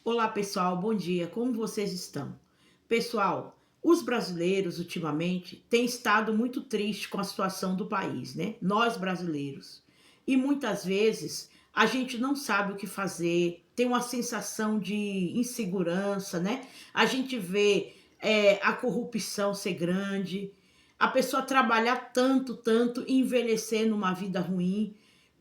Olá, pessoal, bom dia. Como vocês estão? Pessoal, os brasileiros ultimamente têm estado muito tristes com a situação do país, né? Nós brasileiros. E muitas vezes a gente não sabe o que fazer, tem uma sensação de insegurança, né? A gente vê a corrupção ser grande, a pessoa trabalhar tanto, tanto e envelhecer numa vida ruim.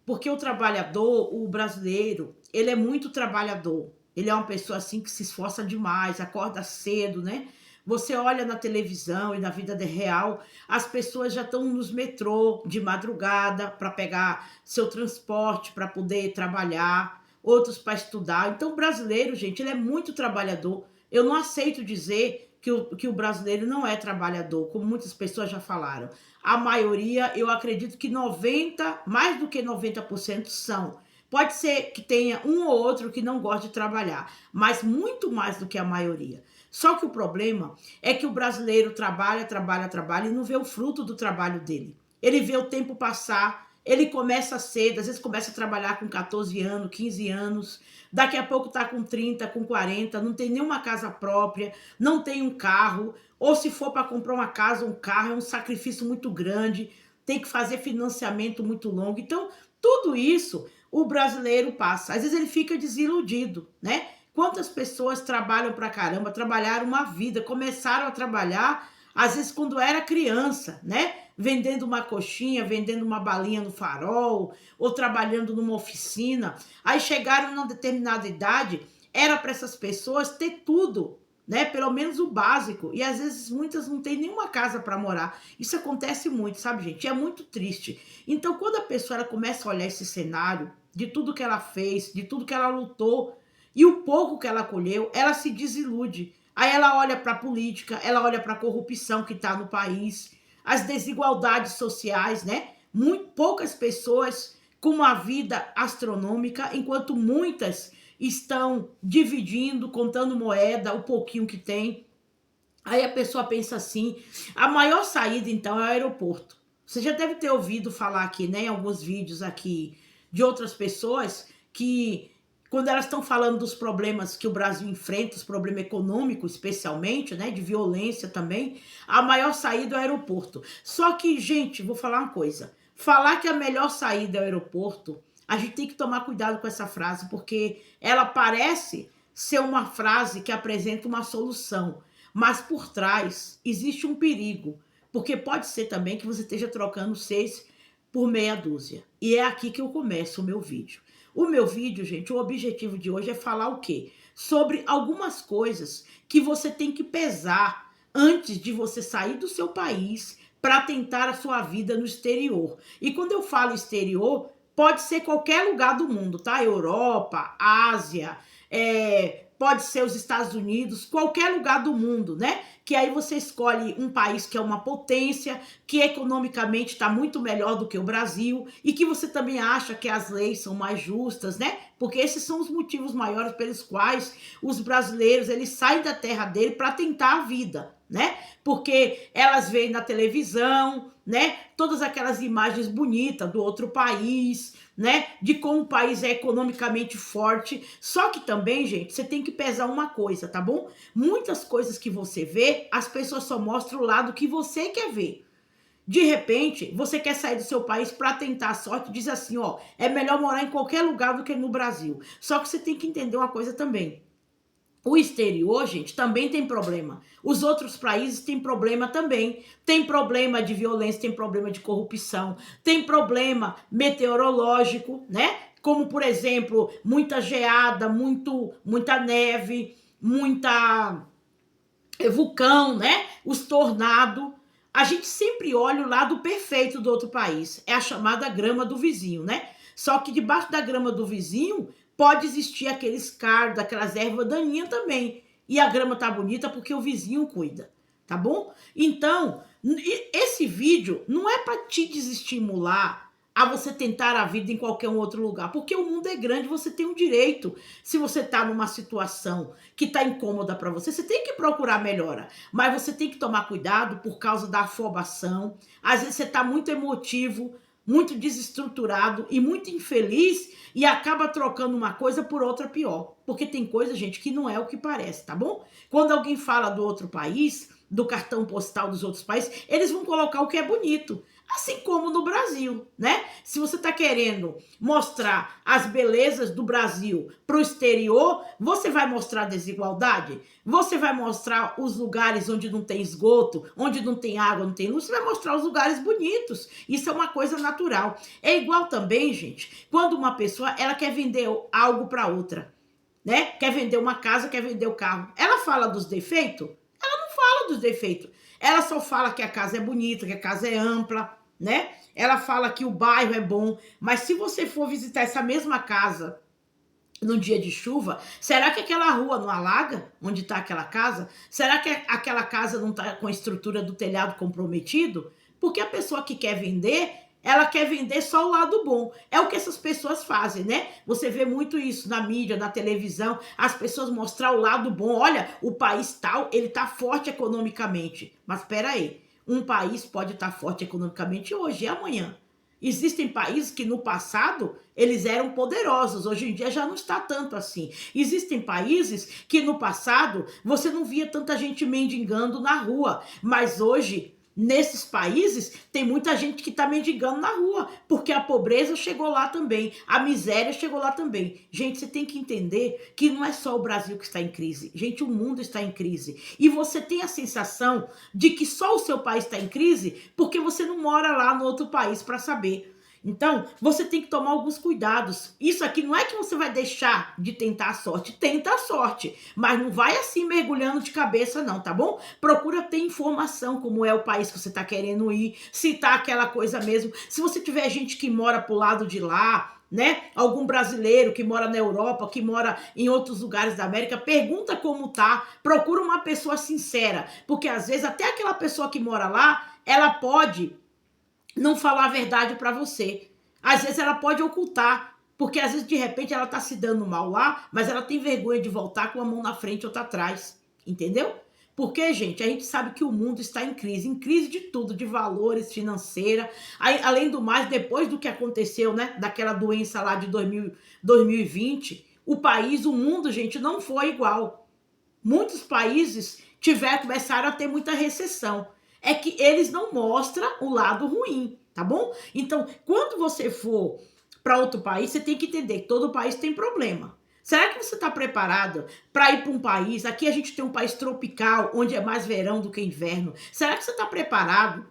Porque o trabalhador, o brasileiro, ele é muito trabalhador. Ele é uma pessoa assim que se esforça demais, acorda cedo, né? Você olha na televisão e na vida real, as pessoas já estão nos metrô de madrugada para pegar seu transporte para poder trabalhar, outros para estudar. Então, o brasileiro, gente, ele é muito trabalhador. Eu não aceito dizer que o brasileiro não é trabalhador, como muitas pessoas já falaram. A maioria, eu acredito que 90, mais do que 90% são. Pode ser que tenha um ou outro que não goste de trabalhar, mas muito mais do que a maioria. Só que o problema é que o brasileiro trabalha, trabalha, trabalha e não vê o fruto do trabalho dele. Ele vê o tempo passar, ele começa cedo, às vezes começa a trabalhar com 14 anos, 15 anos, daqui a pouco tá com 30, com 40, não tem nenhuma casa própria, não tem um carro, ou se for para comprar uma casa, um carro, é um sacrifício muito grande, tem que fazer financiamento muito longo. Então, tudo isso o brasileiro passa. Às vezes ele fica desiludido, né? Quantas pessoas trabalham pra caramba, trabalharam uma vida, começaram a trabalhar, às vezes quando era criança, né? Vendendo uma coxinha, vendendo uma balinha no farol, ou trabalhando numa oficina. Aí chegaram numa determinada idade, era para essas pessoas ter tudo, né? Pelo menos o básico. E às vezes muitas não têm nenhuma casa para morar. Isso acontece muito, sabe, gente? É muito triste. Então, quando a pessoa ela começa a olhar esse cenário de tudo que ela fez, de tudo que ela lutou e o pouco que ela colheu, ela se desilude. Aí ela olha para a política, ela olha para a corrupção que está no país, as desigualdades sociais, né? Muito poucas pessoas com uma vida astronômica, enquanto muitas estão dividindo, contando moeda, o pouquinho que tem. Aí a pessoa pensa assim: a maior saída então é o aeroporto. Você já deve ter ouvido falar aqui, né, em alguns vídeos aqui de outras pessoas que quando elas estão falando dos problemas que o Brasil enfrenta, os problemas econômicos especialmente, né, de violência também, a maior saída é o aeroporto. Só que, gente, vou falar uma coisa. Falar que a melhor saída é o aeroporto, a gente tem que tomar cuidado com essa frase, porque ela parece ser uma frase que apresenta uma solução, mas por trás existe um perigo, porque pode ser também que você esteja trocando 6 por meia dúzia. E é aqui que eu começo o meu vídeo. O meu vídeo, gente, o objetivo de hoje é falar o quê? Sobre algumas coisas que você tem que pesar antes de você sair do seu país para tentar a sua vida no exterior. E quando eu falo exterior, pode ser qualquer lugar do mundo, tá? Europa, Ásia, pode ser os Estados Unidos, qualquer lugar do mundo, né? Que aí você escolhe um país que é uma potência, que economicamente está muito melhor do que o Brasil e que você também acha que as leis são mais justas, né? Porque esses são os motivos maiores pelos quais os brasileiros eles saem da terra dele para tentar a vida, né? Porque elas veem na televisão, né? Todas aquelas imagens bonitas do outro país, né? De como o país é economicamente forte. Só que também, gente, você tem que pesar uma coisa, tá bom? Muitas coisas que você vê, as pessoas só mostram o lado que você quer ver. De repente, você quer sair do seu país para tentar a sorte, diz assim, ó, é melhor morar em qualquer lugar do que no Brasil. Só que você tem que entender uma coisa também. O exterior, gente, também tem problema. Os outros países têm problema também. Tem problema de violência, tem problema de corrupção, tem problema meteorológico, né? Como, por exemplo, muita geada, muita neve, muita vulcão, né? Os tornados. A gente sempre olha o lado perfeito do outro país. É a chamada grama do vizinho, né? Só que debaixo da grama do vizinho pode existir aqueles cardos, aquelas ervas daninhas também. E a grama tá bonita porque o vizinho cuida, tá bom? Então, esse vídeo não é para te desestimular a você tentar a vida em qualquer um outro lugar, porque o mundo é grande, você tem um direito. Se você tá numa situação que tá incômoda para você, você tem que procurar melhora, mas você tem que tomar cuidado por causa da afobação. Às vezes você tá muito emotivo, muito desestruturado e muito infeliz e acaba trocando uma coisa por outra pior. Porque tem coisa, gente, que não é o que parece, tá bom? Quando alguém fala do outro país, do cartão postal dos outros países, eles vão colocar o que é bonito. Assim como no Brasil, né? Se você está querendo mostrar as belezas do Brasil para o exterior, você vai mostrar desigualdade? Você vai mostrar os lugares onde não tem esgoto, onde não tem água, não tem luz? Você vai mostrar os lugares bonitos. Isso é uma coisa natural. É igual também, gente, quando uma pessoa ela quer vender algo para outra, né? Quer vender uma casa, quer vender o carro. Ela fala dos defeitos? Ela não fala dos defeitos. Ela só fala que a casa é bonita, que a casa é ampla, né? Ela fala que o bairro é bom, mas se você for visitar essa mesma casa no dia de chuva, será que aquela rua não alaga onde está aquela casa? Será que aquela casa não está com a estrutura do telhado comprometido? Porque a pessoa que quer vender, ela quer vender só o lado bom. É o que essas pessoas fazem, né? Você vê muito isso na mídia, na televisão, as pessoas mostrar o lado bom. Olha, o país tal, ele está forte economicamente. Mas espera aí, um país pode estar forte economicamente hoje e amanhã. Existem países que no passado eles eram poderosos, hoje em dia já não está tanto assim. Existem países que no passado você não via tanta gente mendigando na rua, mas hoje nesses países tem muita gente que está mendigando na rua, porque a pobreza chegou lá também, a miséria chegou lá também. Gente, você tem que entender que não é só o Brasil que está em crise. Gente, o mundo está em crise. E você tem a sensação de que só o seu país está em crise porque você não mora lá no outro país para saber. Então, você tem que tomar alguns cuidados. Isso aqui não é que você vai deixar de tentar a sorte. Tenta a sorte, mas não vai assim mergulhando de cabeça não, tá bom? Procura ter informação como é o país que você tá querendo ir, se tá aquela coisa mesmo. Se você tiver gente que mora pro lado de lá, né? Algum brasileiro que mora na Europa, que mora em outros lugares da América, pergunta como tá, procura uma pessoa sincera, porque às vezes até aquela pessoa que mora lá, ela pode não falar a verdade para você. Às vezes ela pode ocultar, porque às vezes de repente ela tá se dando mal lá, mas ela tem vergonha de voltar com a mão na frente e outra atrás, entendeu? Porque, gente, a gente sabe que o mundo está em crise de tudo, de valores, financeira. Além do mais, depois do que aconteceu, né, daquela doença lá de 2020, o país, o mundo, gente, não foi igual. Muitos países começaram a ter muita recessão. É que eles não mostram o lado ruim, tá bom? Então, quando você for para outro país, você tem que entender que todo país tem problema. Será que você está preparado para ir para um país? Aqui a gente tem um país tropical, onde é mais verão do que inverno. Será que você está preparado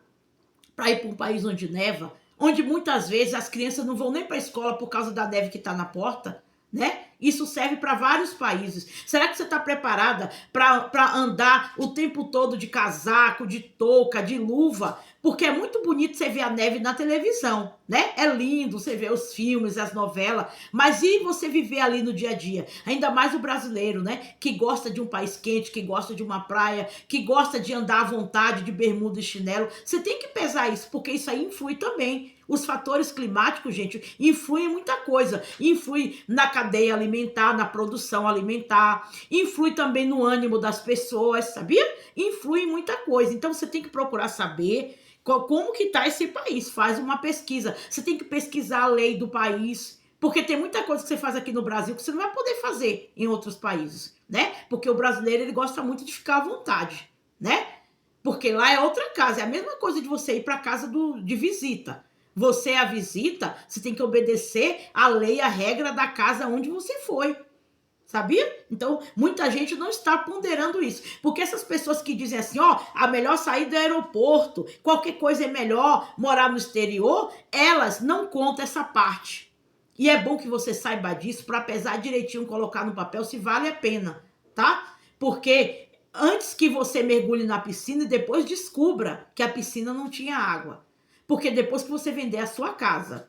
para ir para um país onde neva? Onde muitas vezes as crianças não vão nem para a escola por causa da neve que está na porta? Né? Isso serve para vários países. Será que você está preparada para andar o tempo todo de casaco, de touca, de luva? Porque é muito bonito você ver a neve na televisão, né? É lindo você ver os filmes, as novelas, mas e você viver ali no dia a dia? Ainda mais o brasileiro, né? Que gosta de um país quente, que gosta de uma praia, que gosta de andar à vontade de bermuda e chinelo. Você tem que pesar isso, porque isso aí influi também. Os fatores climáticos, gente, influem em muita coisa. Influi na cadeia alimentar, na produção alimentar. Influi também no ânimo das pessoas, sabia? Influi em muita coisa. Então, você tem que procurar saber como que está esse país. Faz uma pesquisa. Você tem que pesquisar a lei do país. Porque tem muita coisa que você faz aqui no Brasil que você não vai poder fazer em outros países, né? Porque o brasileiro, ele gosta muito de ficar à vontade, né? Porque lá é outra casa. É a mesma coisa de você ir para casa de visita. Você é a visita, você tem que obedecer a lei, a regra da casa onde você foi. Sabia? Então, muita gente não está ponderando isso. Porque essas pessoas que dizem assim, ó, a melhor sair do aeroporto, qualquer coisa é melhor, morar no exterior, elas não contam essa parte. E é bom que você saiba disso para pesar direitinho, colocar no papel se vale a pena, tá? Porque antes que você mergulhe na piscina e depois descubra que a piscina não tinha água. Porque depois que você vender a sua casa,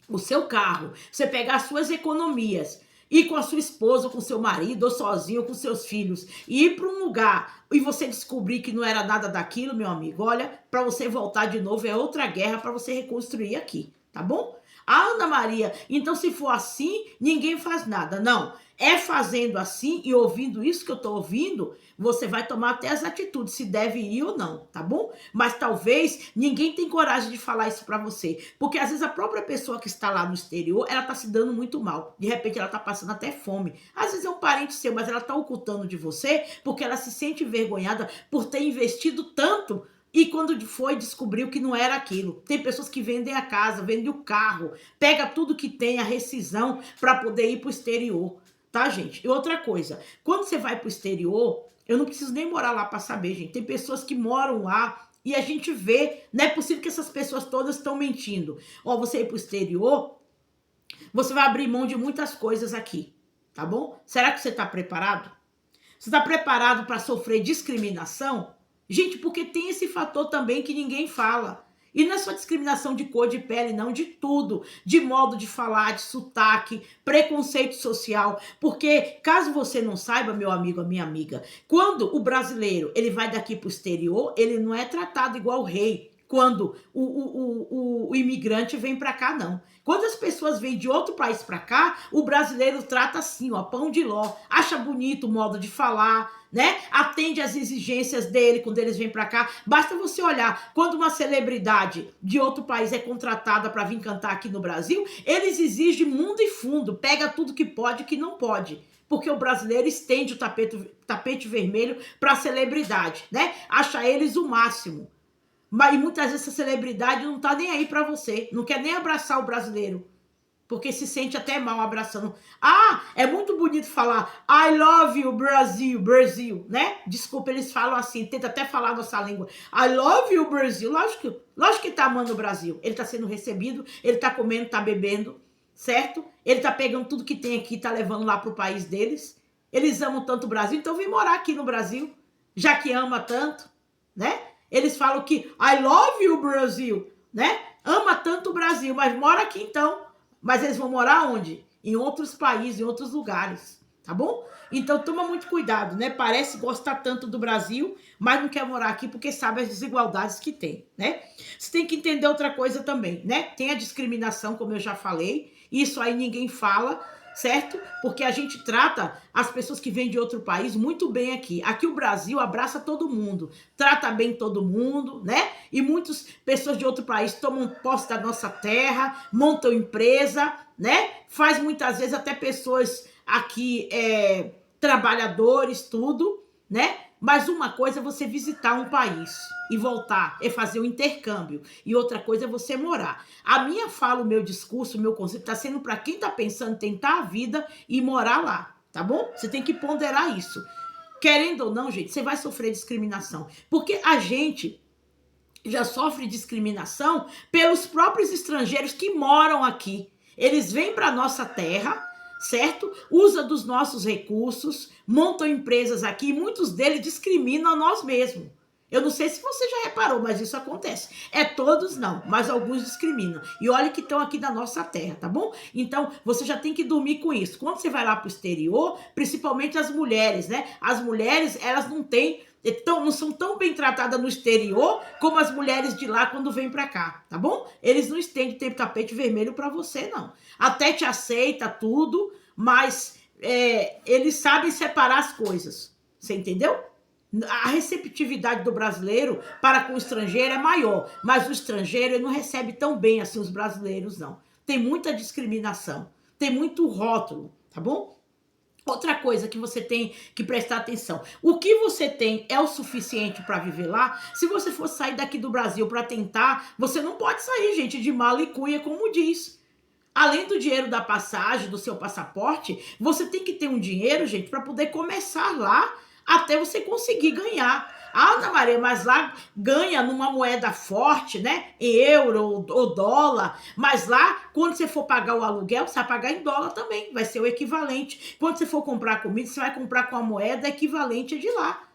o seu carro, você pegar as suas economias, ir com a sua esposa, ou com seu marido, ou sozinho, ou com seus filhos, e ir para um lugar e você descobrir que não era nada daquilo, meu amigo, olha, para você voltar de novo é outra guerra para você reconstruir aqui, tá bom? Ah, Ana Maria, então se for assim, ninguém faz nada. Não, é fazendo assim e ouvindo isso que eu estou ouvindo, você vai tomar até as atitudes, se deve ir ou não, tá bom? Mas talvez ninguém tem coragem de falar isso para você, porque às vezes a própria pessoa que está lá no exterior, ela tá se dando muito mal. De repente ela tá passando até fome. Às vezes é um parente seu, mas ela tá ocultando de você porque ela se sente envergonhada por ter investido tanto e quando foi, descobriu que não era aquilo. Tem pessoas que vendem a casa, vendem o carro, pega tudo que tem, a rescisão, para poder ir para o exterior, tá, gente? E outra coisa, quando você vai para o exterior, eu não preciso nem morar lá para saber, gente. Tem pessoas que moram lá e a gente vê, não é possível que essas pessoas todas estão mentindo. Ó, você ir para o exterior, você vai abrir mão de muitas coisas aqui, tá bom? Será que você está preparado? Você está preparado para sofrer discriminação? Gente, porque tem esse fator também que ninguém fala. E não é só discriminação de cor de pele, não, de tudo. De modo de falar, de sotaque, preconceito social. Porque, caso você não saiba, meu amigo, a minha amiga, quando o brasileiro ele vai daqui para o exterior, ele não é tratado igual o rei. Quando o imigrante vem para cá, não. Quando as pessoas vêm de outro país para cá, o brasileiro trata assim, ó, pão de ló. Acha bonito o modo de falar, né? Atende às exigências dele quando eles vêm para cá. Basta você olhar, quando uma celebridade de outro país é contratada para vir cantar aqui no Brasil, eles exigem mundo e fundo, pega tudo que pode e que não pode. Porque o brasileiro estende o tapete vermelho para a celebridade, né? Acha eles o máximo. Mas muitas vezes essa celebridade não tá nem aí para você, não quer nem abraçar o brasileiro, porque se sente até mal abraçando. Ah, é muito bonito falar I love you, Brasil, Brasil, né? Desculpa, eles falam assim, tenta até falar nossa língua. I love you, Brasil. Lógico que tá amando o Brasil. Ele tá sendo recebido, ele tá comendo, tá bebendo, certo? Ele tá pegando tudo que tem aqui, tá levando lá pro país deles. Eles amam tanto o Brasil, então vem morar aqui no Brasil, já que ama tanto, né? Eles falam que I love you, Brasil, né? Ama tanto o Brasil, mas mora aqui então. Mas eles vão morar onde? Em outros países, em outros lugares, tá bom? Então toma muito cuidado, né? Parece gostar tanto do Brasil, mas não quer morar aqui porque sabe as desigualdades que tem, né? Você tem que entender outra coisa também, né? Tem a discriminação, como eu já falei, isso aí ninguém fala, certo? Porque a gente trata as pessoas que vêm de outro país muito bem aqui. Aqui o Brasil abraça todo mundo, trata bem todo mundo, né? E muitas pessoas de outro país tomam posse da nossa terra, montam empresa, né? Faz muitas vezes até pessoas aqui, trabalhadores, tudo, né? Mas uma coisa é você visitar um país e voltar, é fazer o intercâmbio. E outra coisa é você morar. A minha fala, o meu discurso, o meu conceito está sendo para quem está pensando em tentar a vida e morar lá, tá bom? Você tem que ponderar isso. Querendo ou não, gente, você vai sofrer discriminação. Porque a gente já sofre discriminação pelos próprios estrangeiros que moram aqui. Eles vêm para nossa terra, certo? Usa dos nossos recursos, montam empresas aqui e muitos deles discriminam a nós mesmos. Eu não sei se você já reparou, mas isso acontece. É todos não, mas alguns discriminam. E olha que estão aqui na nossa terra, tá bom? Então, você já tem que dormir com isso. Quando você vai lá para o exterior, principalmente as mulheres, né? As mulheres, elas não são tão bem tratadas no exterior como as mulheres de lá quando vêm para cá, tá bom? Eles não estendem tapete vermelho para você, não. Até te aceita tudo, mas eles sabem separar as coisas. Você entendeu? A receptividade do brasileiro para com o estrangeiro é maior, mas o estrangeiro ele não recebe tão bem assim os brasileiros, não. Tem muita discriminação, tem muito rótulo, tá bom? Outra coisa que você tem que prestar atenção, o que você tem é o suficiente para viver lá? Se você for sair daqui do Brasil para tentar, você não pode sair, gente, de mala e cuia, como diz. Além do dinheiro da passagem, do seu passaporte, você tem que ter um dinheiro, gente, para poder começar lá até você conseguir ganhar. Ah, Ana Maria, mas lá ganha numa moeda forte, né? Em euro ou dólar. Mas lá, quando você for pagar o aluguel, você vai pagar em dólar também. Vai ser o equivalente. Quando você for comprar comida, você vai comprar com a moeda equivalente de lá.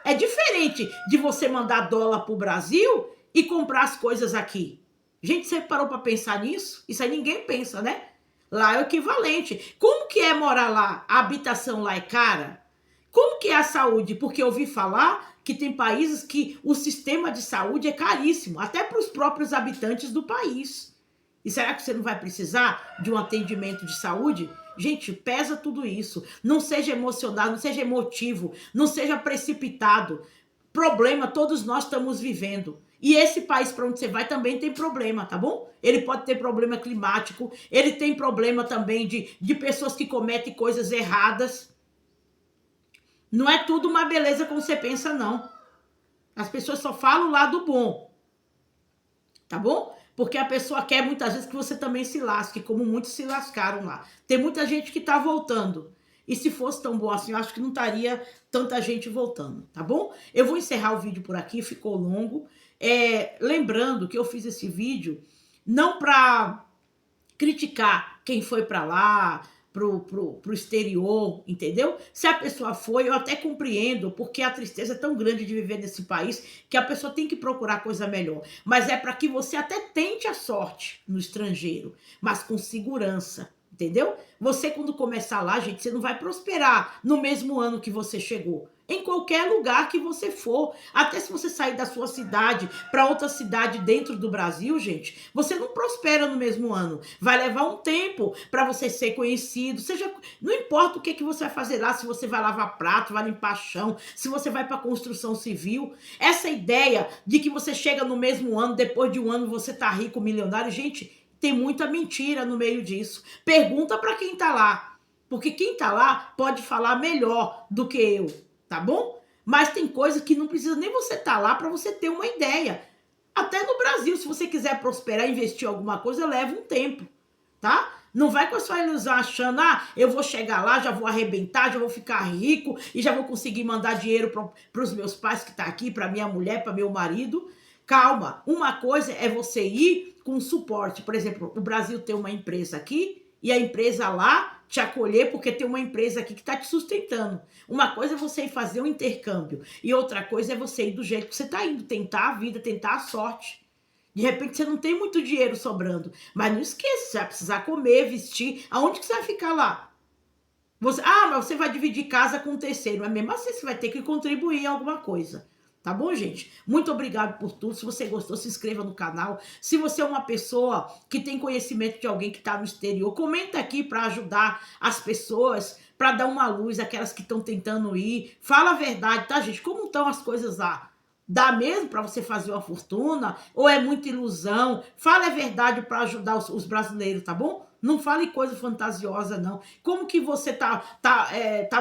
É diferente de você mandar dólar para o Brasil e comprar as coisas aqui. Gente, você parou para pensar nisso? Isso aí ninguém pensa, né? Lá é o equivalente. Como que é morar lá? A habitação lá é cara? Como que é a saúde? Porque eu ouvi falar que tem países que o sistema de saúde é caríssimo, até para os próprios habitantes do país. E será que você não vai precisar de um atendimento de saúde? Gente, pesa tudo isso. Não seja emocionado, não seja emotivo, não seja precipitado. Problema todos nós estamos vivendo. E esse país para onde você vai também tem problema, tá bom? Ele pode ter problema climático, ele tem problema também de pessoas que cometem coisas erradas. Não é tudo uma beleza como você pensa, não. As pessoas só falam o lado bom, tá bom? Porque a pessoa quer muitas vezes que você também se lasque, como muitos se lascaram lá. Tem muita gente que tá voltando. E se fosse tão bom assim, eu acho que não estaria tanta gente voltando, tá bom? Eu vou encerrar o vídeo por aqui, ficou longo. Lembrando que eu fiz esse vídeo não para criticar quem foi para lá, pro exterior, entendeu? Se a pessoa foi, eu até compreendo, porque a tristeza é tão grande de viver nesse país que a pessoa tem que procurar coisa melhor. Mas é para que você até tente a sorte no estrangeiro, mas com segurança. Entendeu? Você, quando começar lá, gente, você não vai prosperar no mesmo ano que você chegou. Em qualquer lugar que você for. Até se você sair da sua cidade para outra cidade dentro do Brasil, gente, você não prospera no mesmo ano. Vai levar um tempo para você ser conhecido. Seja, não importa o que você vai fazer lá, se você vai lavar prato, vai limpar chão, se você vai para construção civil. Essa ideia de que você chega no mesmo ano, depois de um ano você tá rico, milionário, gente, tem muita mentira no meio disso. Pergunta para quem tá lá. Porque quem tá lá pode falar melhor do que eu, tá bom? Mas tem coisa que não precisa nem você tá lá para você ter uma ideia. Até no Brasil, se você quiser prosperar, investir em alguma coisa, leva um tempo, tá? Não vai com a sua ilusão achando, eu vou chegar lá, já vou arrebentar, já vou ficar rico e já vou conseguir mandar dinheiro para os meus pais que tá aqui, para minha mulher, para meu marido. Calma, uma coisa é você ir com suporte. Por exemplo, o Brasil tem uma empresa aqui e a empresa lá te acolher porque tem uma empresa aqui que está te sustentando. Uma coisa é você ir fazer um intercâmbio e outra coisa é você ir do jeito que você está indo, tentar a vida, tentar a sorte. De repente você não tem muito dinheiro sobrando, mas não esqueça, você vai precisar comer, vestir. Aonde que você vai ficar lá? Mas você vai dividir casa com um terceiro, mas mesmo assim você vai ter que contribuir em alguma coisa. Tá bom, gente? Muito obrigado por tudo. Se você gostou, se inscreva no canal. Se você é uma pessoa que tem conhecimento de alguém que está no exterior, comenta aqui para ajudar as pessoas, para dar uma luz àquelas que estão tentando ir. Fala a verdade, tá, gente? Como estão as coisas lá? Dá mesmo para você fazer uma fortuna? Ou é muita ilusão? Fala a verdade para ajudar os brasileiros, tá bom? Não fale coisa fantasiosa, não. Como que você tá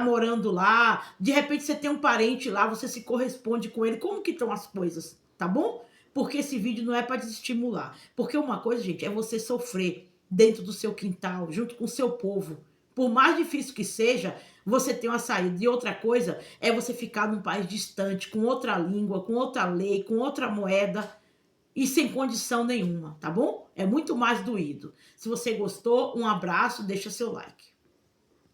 morando lá? De repente você tem um parente lá, você se corresponde com ele. Como que estão as coisas, tá bom? Porque esse vídeo não é para desestimular. Porque uma coisa, gente, é você sofrer dentro do seu quintal, junto com o seu povo. Por mais difícil que seja, você tem uma saída. E outra coisa é você ficar num país distante, com outra língua, com outra lei, com outra moeda e sem condição nenhuma, tá bom? É muito mais doído. Se você gostou, um abraço, deixa seu like.